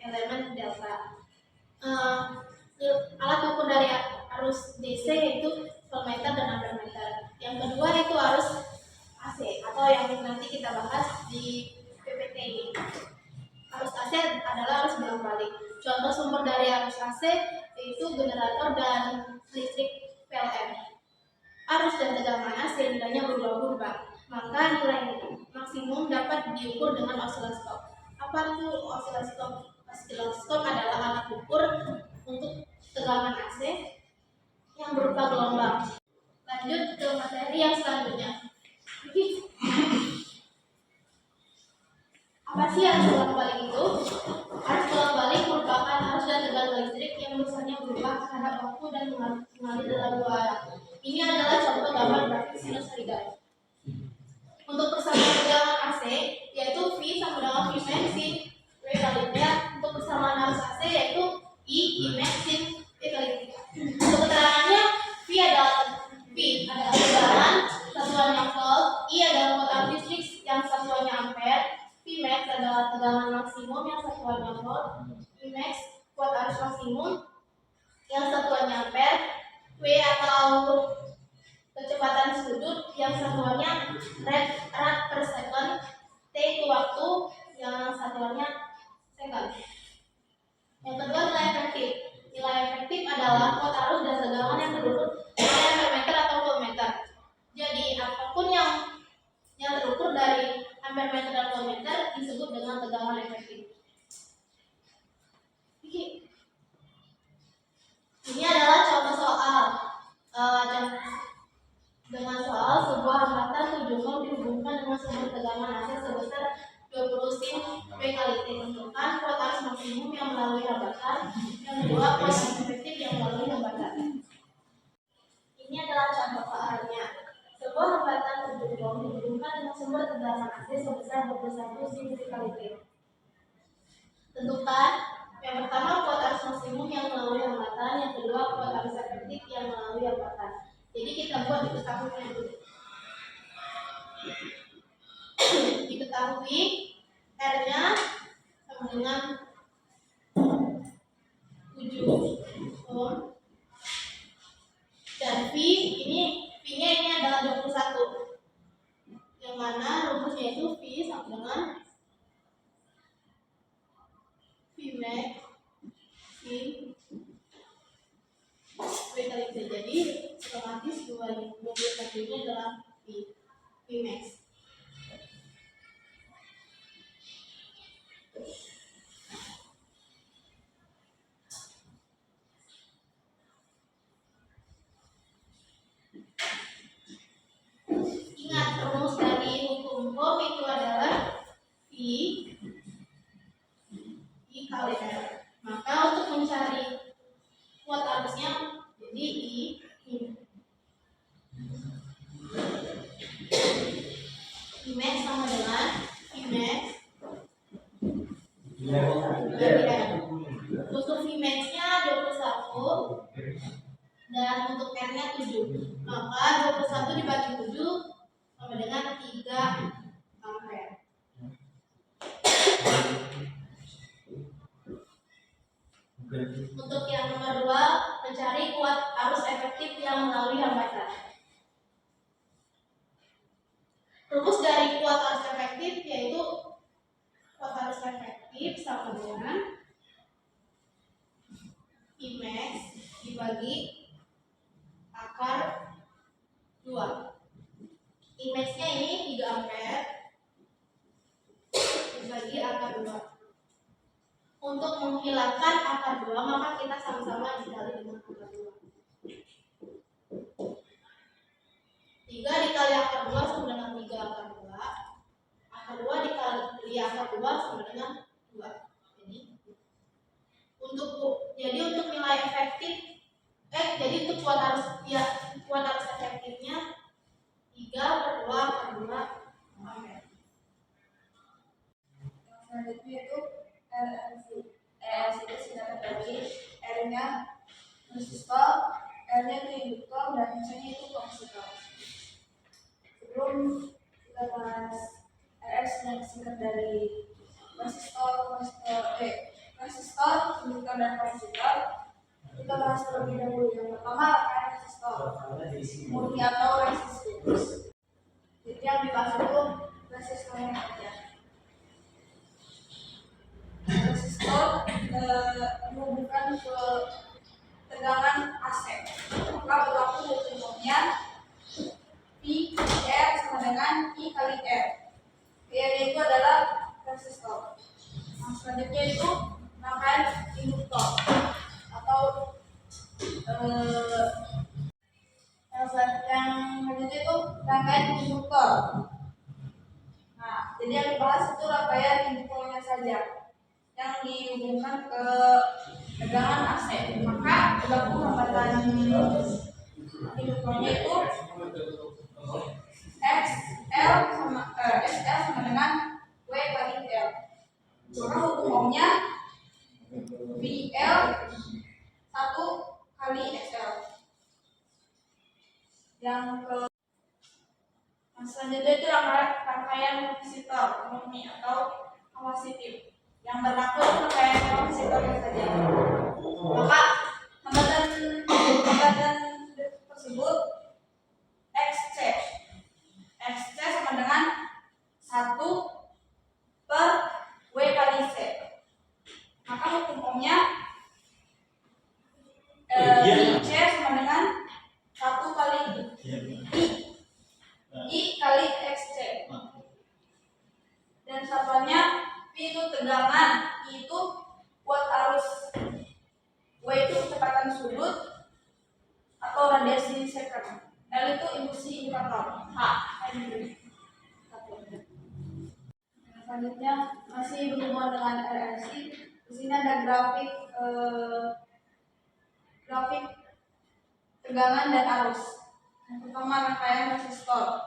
elemen delta. Alat ukur dari arus DC yaitu voltmeter dan ampermeter. Yang kedua itu arus AC atau yang nanti kita bahas di PPT ini. Arus AC adalah arus bolak-balik. Contoh sumber dari arus AC yaitu generator dan listrik PLN. Arus dan tegangan AC nilainya berubah-ubah, maka nilai maksimum dapat diukur dengan osiloskop. Apa itu osiloskop? Osiloskop adalah alat ukur untuk tegangan AC yang berupa gelombang. Lanjut ke materi yang selanjutnya. Apa sih arus bolak-balik itu? Arus bolak-balik merupakan arus dan tegangan listrik yang besarnya berubah terhadap waktu dan mengalir dalam dua arah. Ini adalah contoh gambar grafik sinusoida. Untuk persamaan tegangan AC yaitu V sama dengan V max sin W kali T. Untuk persamaan arus AC yaitu I max sin W kali T. Untuk keterangannya V adalah tegangan, satuannya volt, I adalah potensi listrik yang satuannya ampere, V max adalah tegangan maksimum yang satuannya volt, I max kuat arus maksimum yang satuannya ampere, W atau kecepatan sudut yang satuannya rad per second, T itu waktu yang satuannya second. Yang kedua nilai efektif. Nilai efektif adalah kuat arus dan tegangan yang terukur oleh ampermeter atau voltmeter. Jadi apapun yang terukur dari ampermeter dan voltmeter disebut dengan tegangan efektif. Ini adalah contoh soal. Dengan soal sebuah hambatan 7 ohm dihubungkan dengan sumber tegangan AC sebesar 20 sin W kali T. Tentukan kuat arus maksimum yang melalui hambatan. Yang kedua kuat arus efektif yang melalui hambatan. Ini adalah contoh soalnya. Sebuah hambatan 7 ohm dihubungkan dengan sumber tegangan AC sebesar 21 sin W kali T. Tentukan yang pertama kuat arus maksimum yang melalui hambatan, yang kedua kuat arus efektif yang melalui hambatan. Jadi kita buat diketahui dulu. Diketahui R-nya sama dengan 7 ohm dan V-nya ini adalah 21. Yang mana rumusnya itu V sama dengan V max sin W kali T. Jadi otomatis 21 ini adalah V max. Ingat rumus dari hukum Ohm itu adalah V I kali R. Maka untuk mencari kuat arusnya jadi I max sama dengan V max untuk V max nya 21 dan untuk R nya 7. Maka 21 dibagi 7 sama dengan 3 ampere. Untuk yang nomor 2, mencari kuat arus efektif yang melalui hambatan. Rumus dari kuat arus efektif yaitu kuat arus efektif sama dengan I max dibagi akar 2. I max-nya ini 3 ampere dibagi akar 2. Untuk menghilangkan akar 2, maka kita sama-sama dikali dengan akar 2. 3 dikali akar 2 sama dengan 3 akar 2. Akar 2 dikali akar 2 sama dengan 2. Jadi untuk nilai efektif jadi untuk kuat arus efektifnya 3 per 2 per 2 ampere. Selanjutnya itu RLC. RLC itu singkatan dari R-nya resistor, R-nya itu induktor, dan C-nya itu kapasitor. Sebelum kita bahas RS yang singkat dari resistor, resistor, induktor, dan kapasitor. Kita bahas terlebih dahulu. Yang pertama rangkaian resistor, murni atau resistor. Jadi yang dibahas itu resistornya saja. Resistor menghubungkan ke tegangan AC. Maka berlaku hukumnya V R sama dengan I kali R. R itu adalah resistor. Nah, selanjutnya itu rangkaian induktor atau yang selanjutnya itu rangkaian induktor. Nah, jadi yang dibahas itu rangkaian induktornya saja yang dihubungkan ke tegangan AC. Maka berlaku hambatan induktornya itu SL sama dengan W kali L. Maka hukum ohmnya VL 1 kali XL. Yang selanjutnya itu rangkaian kapasitor murni atau kapasitif. Yang berlaku rangkaian kapasitor saja. Maka hambatan tersebut XC sama dengan 1 per W kali C. Maka hukum ohmnya IC sama dengan 1 kali I kali XC. Dan satuannya P itu tegangan, I itu kuat arus, W itu kecepatan sudut atau radiasi second, L itu induksi indikator, H. Selanjutnya masih berhubungan dengan RLC. Di sini ada grafik tegangan dan arus. Yang pertama rangkaian resistor.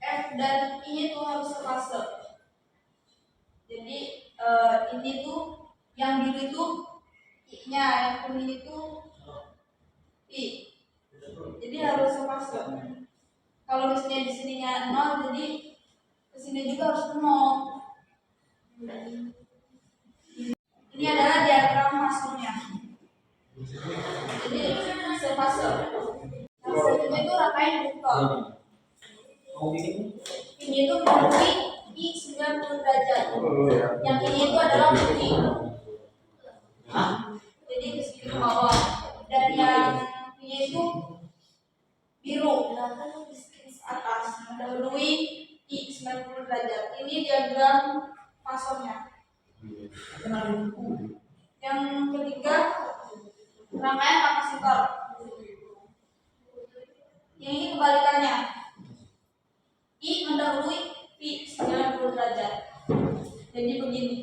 F dan I itu harus sefase. Jadi ini tuh yang biru itu I-nya, yang kuning itu I. Jadi harus sefase. Kalau misalnya di sininya 0, jadi kesini juga harus 0. Ini adalah diagram fasenya. Jadi sefase. Yang selanjutnya itu rangkaian induktor. Ini itu berarti I 90 derajat. Yang ini itu adalah putih. Jadi ke sini ke bawah. Dan yang ini itu biru. Atas mendahului I 90 derajat. Ini diagram fasenya. Yang ketiga rangkaian kapasitor. Yang ini kebalikannya. I mendahului P 90 derajat. Jadi begini.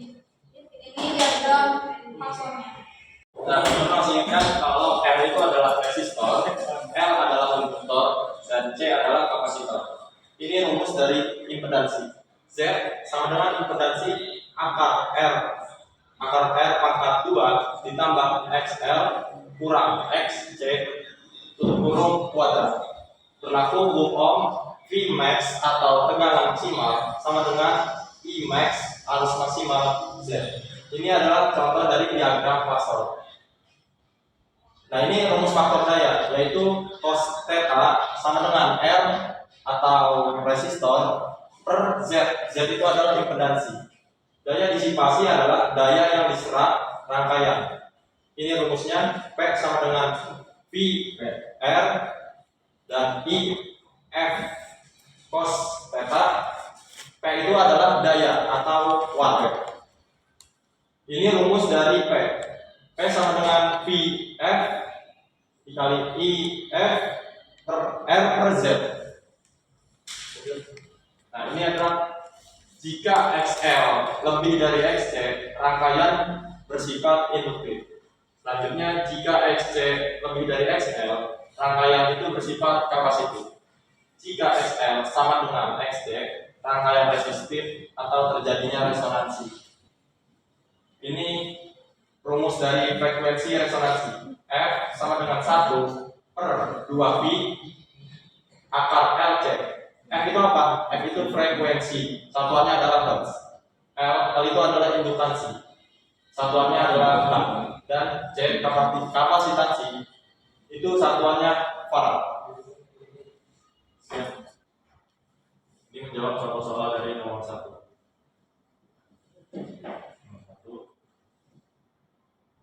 Ini diagram fasenya. Nah, contoh singkat kalau R itu adalah resistor, L adalah induktor, dan C adalah kapasitor. Ini rumus dari impedansi. Z sama dengan impedansi akar R. Akar R pangkat 2 ditambah XL kurang XC tutup kurung kuadrat. Berlaku hukum Ohm V max atau tegangan maksimal sama dengan I max arus maksimal Z. Ini adalah contoh dari diagram fasor. Nah, ini rumus faktor daya, yaitu cos theta sama dengan R atau resistor per Z. Z itu adalah impedansi. Daya disipasi adalah daya yang diserap rangkaian. Ini rumusnya P sama dengan V R dan I F cos theta. P itu adalah daya atau watt. Ini rumus dari P. P sama dengan V F dikali I F per R per Z. Nah, ini adalah jika XL lebih dari XC, rangkaian bersifat induktif. Selanjutnya, jika XC lebih dari XL, rangkaian itu bersifat kapasitif. Jika XL sama dengan XC, rangkaian resistif atau terjadinya resonansi. Ini rumus dari frekuensi resonansi. F sama dengan 1 per 2V akar LC. F itu apa? F itu frekuensi, satuannya adalah Hertz. L itu adalah indukansi, satuannya adalah K, dan C kapasitansi, itu satuannya farad. Ini menjawab contoh soal dari nomor 1.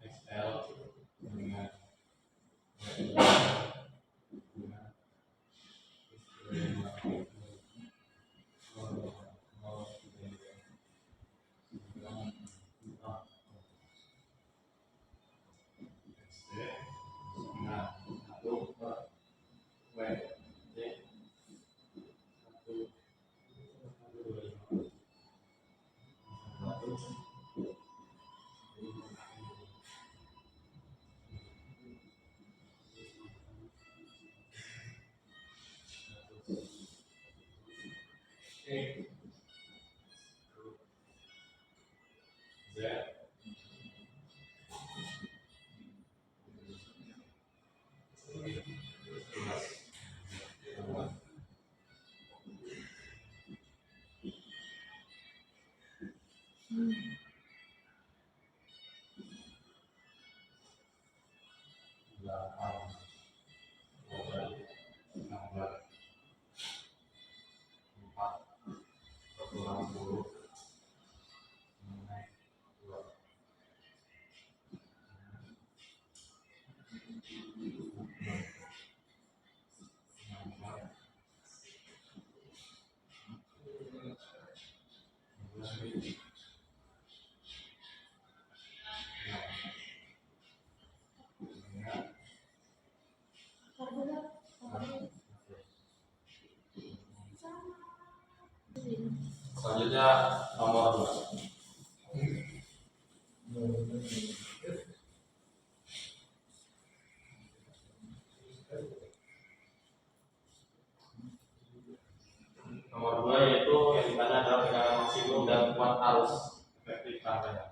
XL dengan selanjutnya nomor 2. Nomor 2 yaitu yang ditanya adalah tegangan maksimum dan kuat arus efektif rangkaian.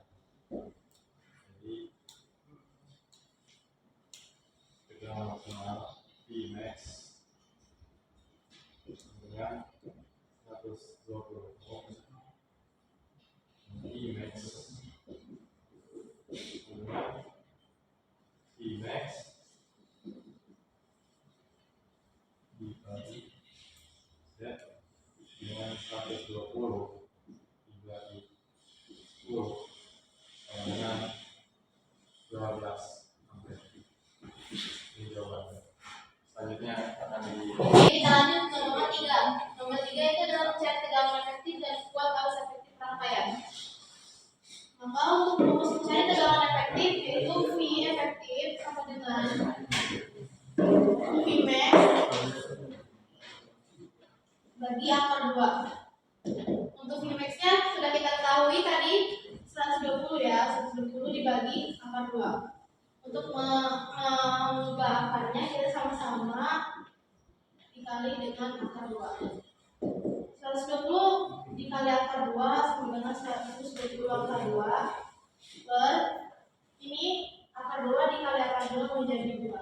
Jadi tegangan maksimal Pmax dengan 120 volt, Pmax dengan Pmax dibagi Z dengan 120 dibagi 10 sama dengan 12 ampere. Ini jawabannya. Selanjutnya akan di Kita lanjut ke nomor 3. Nomor 3 itu adalah mencari tegangan efektif dan kuat arus efektif rangkaian. Maka untuk rumus mencari tegangan efektif yaitu V efektif sama dengan Vmax bagi akar 2. Untuk Vmax-nya sudah kita ketahui tadi 120 ya, 120 dibagi akar 2. Untuk mengubah akarnya kita sama-sama dikali dengan akar 2. 120 dikali akar 2 sama dengan 120 akar 2 per ini akar 2 dikali akar 2 menjadi 2.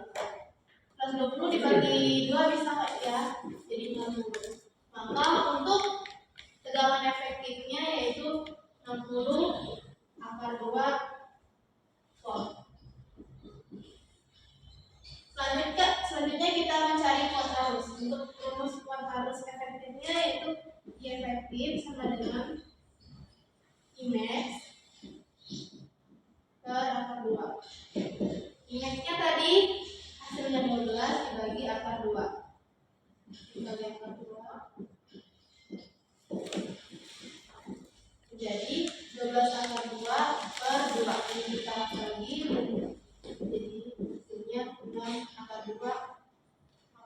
120 dibagi 2 bisa nggak ya? Jadi 60. Maka untuk tegangan efektifnya yaitu 60 akar 2 volt. Selanjutnya kita mencari kuat arus. Untuk rumus kuat arus efektifnya yaitu I efektif sama dengan Imax per akar 2. Imaxnya tadi hasilnya 12 dibagi akar 2. Dibagi akar 2. Jadi 12 akar 2 per 2. Ini kita bagi jadi hasilnya 6 akar 2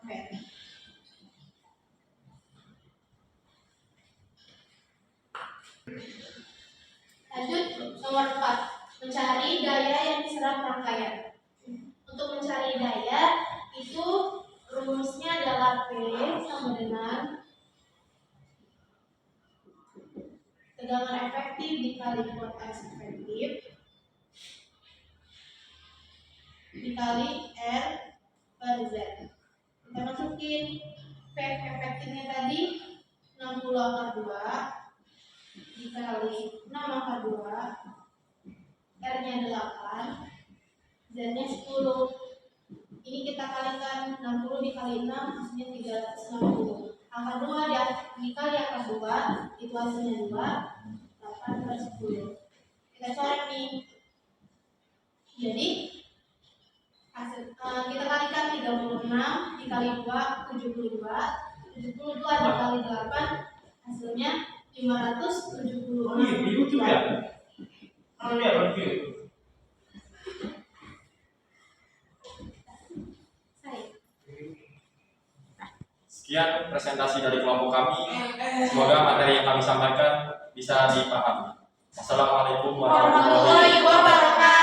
ampere. Lanjut nomor 4, mencari daya yang diserap rangkaian. Untuk mencari daya itu rumusnya adalah P sama dengan tegangan efektif dikali kuat arus efektif dikali R per Z. Kita masukin P efektifnya tadi 60 akar 2 dikali 6 angka 2, R-nya 8, Z-nya 10. Ini kita kalikan 60 dikali 6 hasilnya 360. Angka 2 dikali angka 2 itu hasilnya 2, 8 per 10. Kita coret nih. Jadi kita kalikan 36 dikali 2 72 dikali 8 hasilnya 570. Oh iya, di YouTube ya? Oh iya, review. Sekian presentasi dari kelompok kami. Semoga materi yang kami sampaikan bisa dipahami. Assalamualaikum warahmatullahi wabarakatuh.